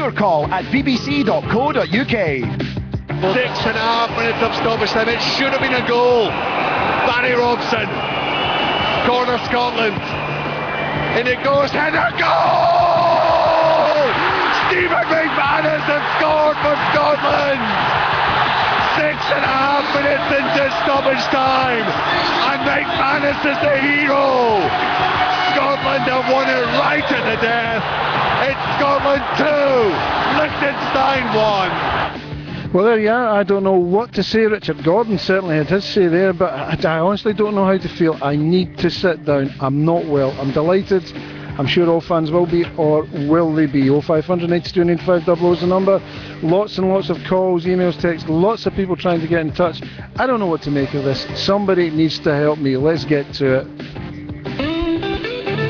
yourcall@bbc.co.uk. 6.5 minutes of stoppage time. It should have been a goal. Barry Robson, corner Scotland. And it goes, header, goal! Stephen McManus has scored for Scotland! 6.5 minutes into stoppage time, and McManus is the hero! Scotland have won it right at the death. It's Scotland 2, Liechtenstein 1. Well, there you are. I don't know what to say. Richard Gordon certainly had his say there, but I honestly don't know how to feel. I need to sit down. I'm not well. I'm delighted. I'm sure all fans will be, or will they be? 0500 92 95 00 is the number. Lots and lots of calls, emails, texts, lots of people trying to get in touch. I don't know what to make of this. Somebody needs to help me. Let's get to it.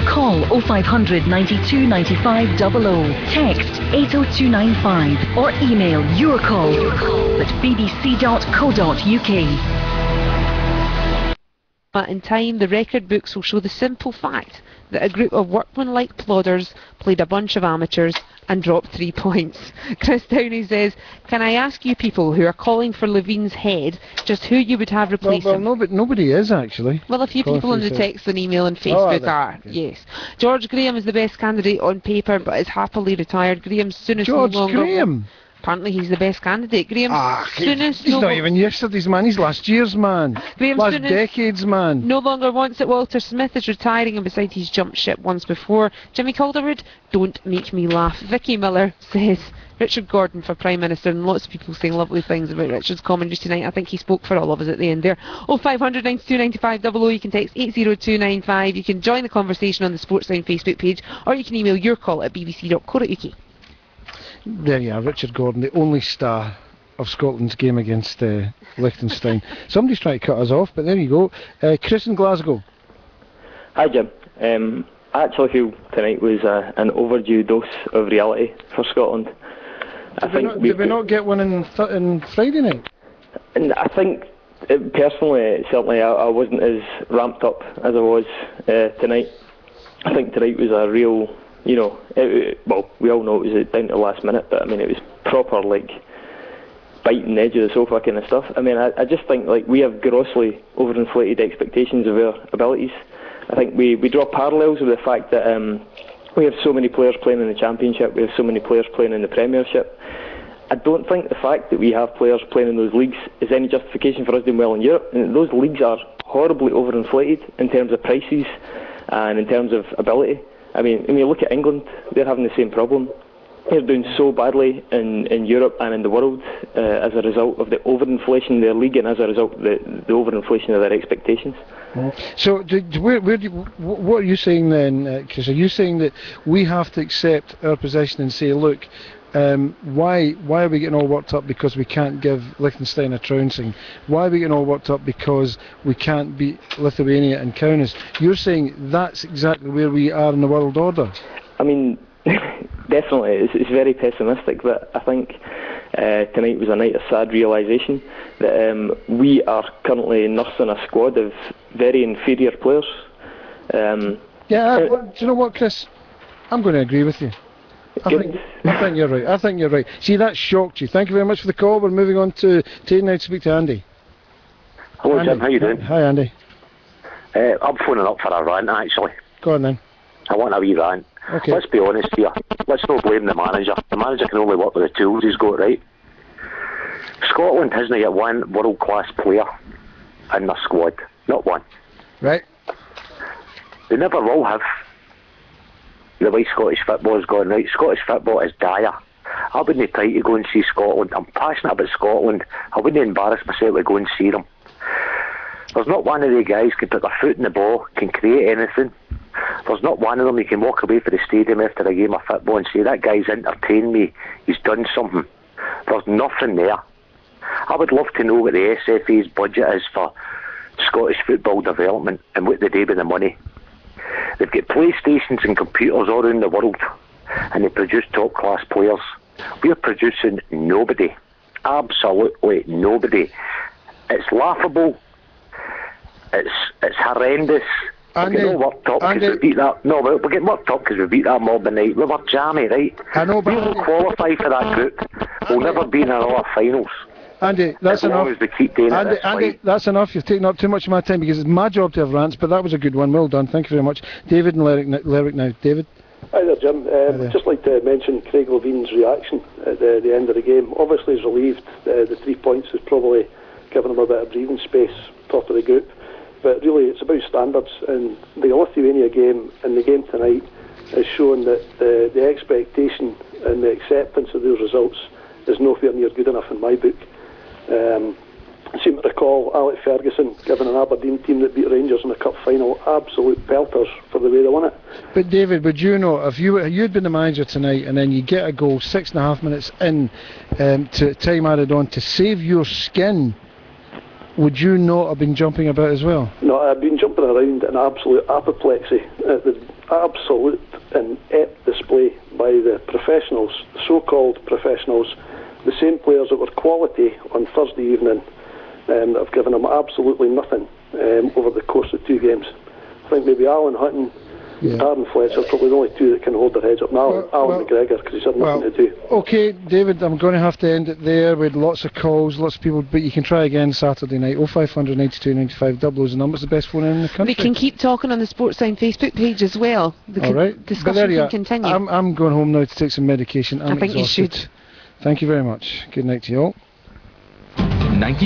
Call 0500 92 95 00, text 80295 or email yourcall@bbc.co.uk. But in time, the record books will show the simple fact that a group of workmanlike plodders played a bunch of amateurs and dropped 3 points. Chris Downey says, can I ask you people who are calling for Levine's head just who you would have replace him? Well, nobody is actually. Well, a few people on the text and email and Facebook are, okay. yes. George Graham is the best candidate on paper but is happily retired. Graham Souness George no longer... Graham? Apparently he's the best candidate. Graham Souness... He's not even yesterday's man, he's last year's man. Graham last Souness decade's man. no longer wants it. Walter Smith is retiring, and besides he's jumped ship once before. Jimmy Calderwood, don't make me laugh. Vicky Miller says Richard Gordon for Prime Minister, and lots of people saying lovely things about Richard's commentaries tonight. I think he spoke for all of us at the end there. 0500 92 95 00. You can text 80295. You can join the conversation on the Sportsline Facebook page, or you can email yourcall@bbc.co.uk. There you are, Richard Gordon, the only star of Scotland's game against Liechtenstein. Somebody's trying to cut us off, but there you go. Chris in Glasgow. Hi Jim. I actually feel tonight was an overdue dose of reality for Scotland. Did we not get one in Friday night? And I think, personally, certainly I wasn't as ramped up as I was tonight. I think tonight was a real... You know, well, we all know it was down to the last minute, but I mean, it was proper, like, biting the edge of the sofa kind of stuff. I mean, I just think, like, we have grossly overinflated expectations of our abilities. I think we draw parallels with the fact that we have so many players playing in the Championship, we have so many players playing in the Premiership. I don't think the fact that we have players playing in those leagues is any justification for us doing well in Europe. And those leagues are horribly overinflated in terms of prices and in terms of ability. I mean, when you look at England, they're having the same problem. They're doing so badly in Europe and in the world as a result of the overinflation of their league and as a result of the overinflation of their expectations. So, what are you saying then, Chris? Are you saying that we have to accept our position and say, look, why are we getting all worked up because we can't give Liechtenstein a trouncing? Why are we getting all worked up because we can't beat Lithuania and Kaunas? You're saying that's exactly where we are in the world order? I mean, definitely, it's very pessimistic, but I think tonight was a night of sad realisation that we are currently nursing a squad of very inferior players. Do you know what, Chris? I'm going to agree with you. I think you're right. I think you're right. See, that shocked you. Thank you very much for the call. We're moving on to now to speak to Andy. Hello, Andy. Jim. How you doing? Hi, Andy. I'm phoning up for a rant, actually. Go on then. I want a wee rant. Okay. Let's be honest here. Let's not blame the manager. The manager can only work with the tools he's got, right? Scotland hasn't got one world-class player in their squad. Not one. Right. They never will have. The way Scottish football has gone, right? Scottish football is dire. I wouldn't try to go and see Scotland. I'm passionate about Scotland. I wouldn't embarrass myself to go and see them. There's not one of the guys can put their foot in the ball, can create anything. There's not one of them you can walk away from the stadium after a game of football and say, that guy's entertained me, he's done something. There's nothing there. I would love to know what the SFA's budget is for Scottish football development and what they do with the money. They've got PlayStations and computers all around the world and they produce top class players. We're producing nobody. Absolutely nobody. It's laughable. It's horrendous. We're getting worked up because we beat that. No, we're getting worked up because we beat that mob tonight. We were jammy, right? I know, but we won't qualify for that group. We'll never be in another finals. Andy, that's as long enough. As we keep doing Andy, that's enough. You've taken up too much of my time because it's my job to have rants, but that was a good one. Well done. Thank you very much. David and Lerwick now. David? Hi there, Jim. Just like to mention Craig Levine's reaction at the end of the game. Obviously he's relieved. The 3 points has probably given him a bit of breathing space, top of the group. But really it's about standards, and the Lithuania game and the game tonight has shown that the expectation and the acceptance of those results is nowhere near good enough in my book. I seem to recall Alex Ferguson giving an Aberdeen team that beat Rangers in the cup final absolute pelters for the way they won it. But David, would you know, if you'd been the manager tonight and then you get a goal 6.5 minutes in to time added on to save your skin, would you not have been jumping about as well? No, I've been jumping around in absolute apoplexy at the absolute inept display by the professionals, so-called professionals, the same players that were quality on Thursday evening, that have given them absolutely nothing over the course of 2 games. I think maybe Alan Hutton, Aaron Fletcher, probably the only 2 that can hold their heads up now. Alan McGregor, because he's had nothing to do. Okay, David, I'm going to have to end it there with lots of calls, lots of people, but you can try again Saturday night. 0500 92 95 00 is the number. It's the best phone in the country. They can keep talking on the Sportsline Facebook page as well. The discussion can continue. I'm going home now to take some medication. I'm I think exhausted. you should. Thank you very much. Good night to you all.